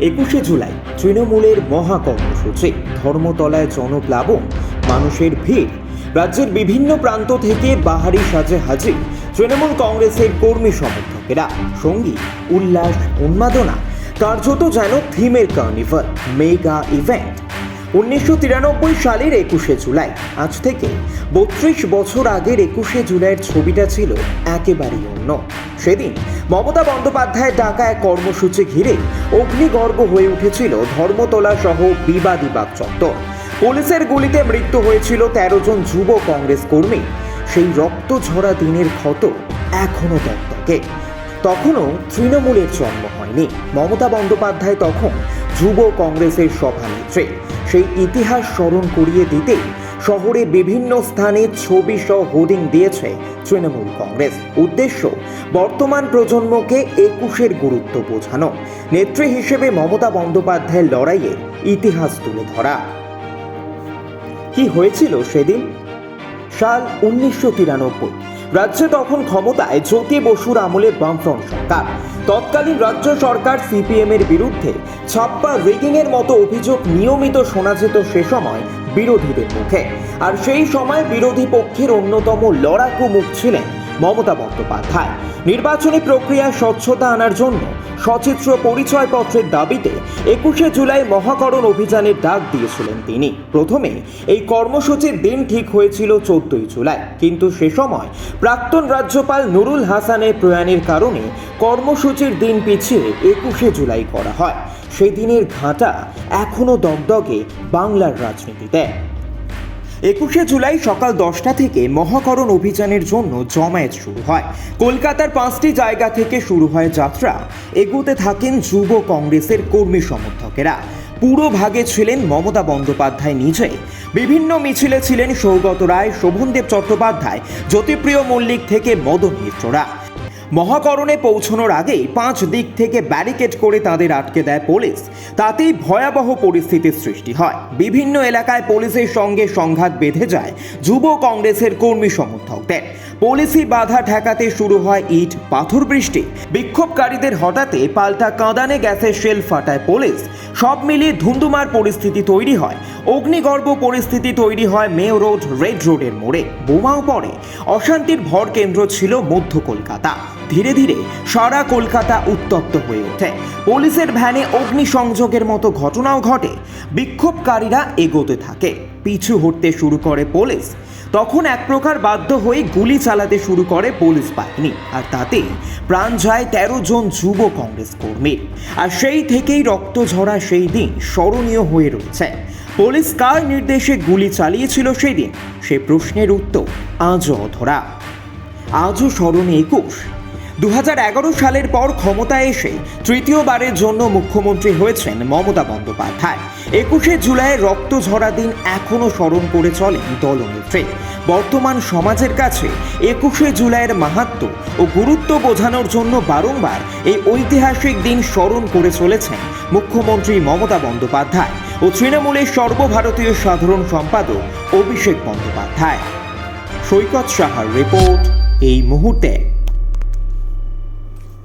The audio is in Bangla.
21শে জুলাই তৃণমূলের মহাকর্মসূচি, ধর্মতলায় জনপ্লাবন, মানুষের ভিড়। রাজ্যের বিভিন্ন প্রান্ত থেকে বাহারি সাজে হাজির তৃণমূল কংগ্রেসের কর্মী সমর্থকেরা। সঙ্গী উল্লাস, উন্মাদনা, কার্যত যেন থিমের কার্নিভাল, মেগা ইভেন্ট। 1993 সালের 21শে জুলাই, আজ থেকে 32 বছর আগের 21শে জুলাইয়ের ছবিটা ছিল একেবারেই অন্য। সেদিন মমতা বন্দ্যোপাধ্যায়ের ডাকা এক কর্মসূচি ঘিরে অগ্নিগর্ভ হয়ে উঠেছিল ধর্মতলা সহ বিবাদীবাগ চত্বর। পুলিশের গুলিতে মৃত্যু হয়েছিল 13 জন যুব কংগ্রেস কর্মী। সেই রক্ত ঝরা দিনের ক্ষত এখনো দগদগে। তখনও তৃণমূলের জন্ম হয়নি। মমতা বন্দ্যোপাধ্যায় তখন যুব কংগ্রেসের সভানেত্রী। সেই ইতিহাস স্মরণ করিয়ে দিতে শহরে বিভিন্ন স্থানে ছবি সহ হোর্ডিং দিয়েছে তৃণমূল কংগ্রেস। উদ্দেশ্য বর্তমান প্রজন্মকে 21-এর গুরুত্ব বোঝানো, নেত্রী হিসেবে মমতা বন্দ্যোপাধ্যায়ের লড়াইয়ের ইতিহাস তুলে ধরা। কি হয়েছিল সেদিন? সাল 1993। রাজ্যে তখন ক্ষমতায় জ্যোতি বসুর আমলে বামফ্রন্ট সরকার। তৎকালীন রাজ্য সরকার সিপিএম এর বিরুদ্ধে ছাপ্পা রিগিংয়ের মতো অভিযোগ নিয়মিত শোনা যেত সে সময় বিরোধীদের মুখে। আর সেই সময় বিরোধী পক্ষের অন্যতম লড়াকু মুখ ছিলেন মমতা বন্দ্যোপাধ্যায়। নির্বাচনী প্রক্রিয়ায় স্বচ্ছতা আনার জন্য সচিত্র পরিচয়পত্রের দাবিতে 21শে জুলাই মহাকরণ অভিযানের ডাক দিয়েছিলেন তিনি। প্রথমে এই কর্মসূচির দিন ঠিক হয়েছিল 14ই জুলাই, কিন্তু সে সময় প্রাক্তন রাজ্যপাল নুরুল হাসানের প্রয়াণের কারণে কর্মসূচির দিন পিছিয়ে 21শে জুলাই করা হয়। সেই দিনের ঘাঁটা এখনো দগদগে বাংলার রাজনীতিতে। 21শে জুলাই সকাল 10টা থেকে মহাকরণ অভিযানের জন্য জমায়েত শুরু হয়। কলকাতার 5টি জায়গা থেকে শুরু হয় যাত্রা। এগোতে থাকেন যুব কংগ্রেসের কর্মী সমর্থকেরা। পুরো ভাগে ছিলেন মমতা বন্দ্যোপাধ্যায় নিজে। বিভিন্ন মিছিলে ছিলেন সৌগত রায়, শোভনদেব চট্টোপাধ্যায়, জ্যোতিপ্রিয় মল্লিক থেকে মদন মিত্ররা। মহাকরণে পৌঁছানোর আগেই 5 দিক থেকে ব্যারিকেড করে তাদের আটকে দেয় পুলিশ। তাতেই ভয়াবহ পরিস্থিতির সৃষ্টি হয়। বিভিন্ন এলাকায় পুলিশের সঙ্গে সংঘাত বেঁধে যায় যুব কংগ্রেসের কর্মী সমর্থকদের। পুলিশি বাধা ঠেকাতে শুরু হয় ইট পাথর বৃষ্টি। বিক্ষোভকারীদের হঠাতে পাল্টা কাঁদানে গ্যাসের শেল ফাটায় পুলিশ। সব মিলিয়ে ধুন্ধুমার পরিস্থিতি তৈরি হয়। অগ্নিগর্ভ পরিস্থিতি তৈরি হয় মেয়র রোড, রেড রোডের মোড়ে। বোমাও পড়ে। অশান্তির ভর কেন্দ্র ছিল মধ্য কলকাতা। ধীরে ধীরে সারা কলকাতা উত্তপ্ত হয়ে ওঠে। পুলিশের ভ্যানে অগ্নিসংযোগের মতো ঘটনাও ঘটে। বিক্ষোভকারীরা এগোতে থাকে, পিছু হটতে শুরু করে পুলিশ। তখন এক প্রকার বাধ্য হয়ে গুলি চালাতে শুরু করে পুলিশ বাহিনী। আর তাতে প্রাণ যায় 13 জন যুব কংগ্রেস কর্মীর। আর সেই থেকেই রক্ত ঝরা সেই দিন স্মরণীয় হয়ে রয়েছে। পুলিশ কার নির্দেশে গুলি চালিয়েছিল সেই দিন, সে প্রশ্নের উত্তর আজও অধরা। আজও স্মরণে 21। 2011 সালের পর ক্ষমতায় এসে তৃতীয়বারের জন্য মুখ্যমন্ত্রী হয়েছেন মমতা বন্দ্যোপাধ্যায়। 21শে জুলাইয়ের রক্ত ঝরা দিন এখনও স্মরণ করে চলেন দলনেত্রী। বর্তমান সমাজের কাছে 21শে জুলাইয়ের মাহাত্ম্য ও গুরুত্ব বোঝানোর জন্য বারংবার এই ঐতিহাসিক দিন স্মরণ করে চলেছেন মুখ্যমন্ত্রী মমতা বন্দ্যোপাধ্যায় ও তৃণমূলের সর্বভারতীয় সাধারণ সম্পাদক অভিষেক বন্দ্যোপাধ্যায়। সৈকত সাহার রিপোর্ট, এই মুহূর্তে।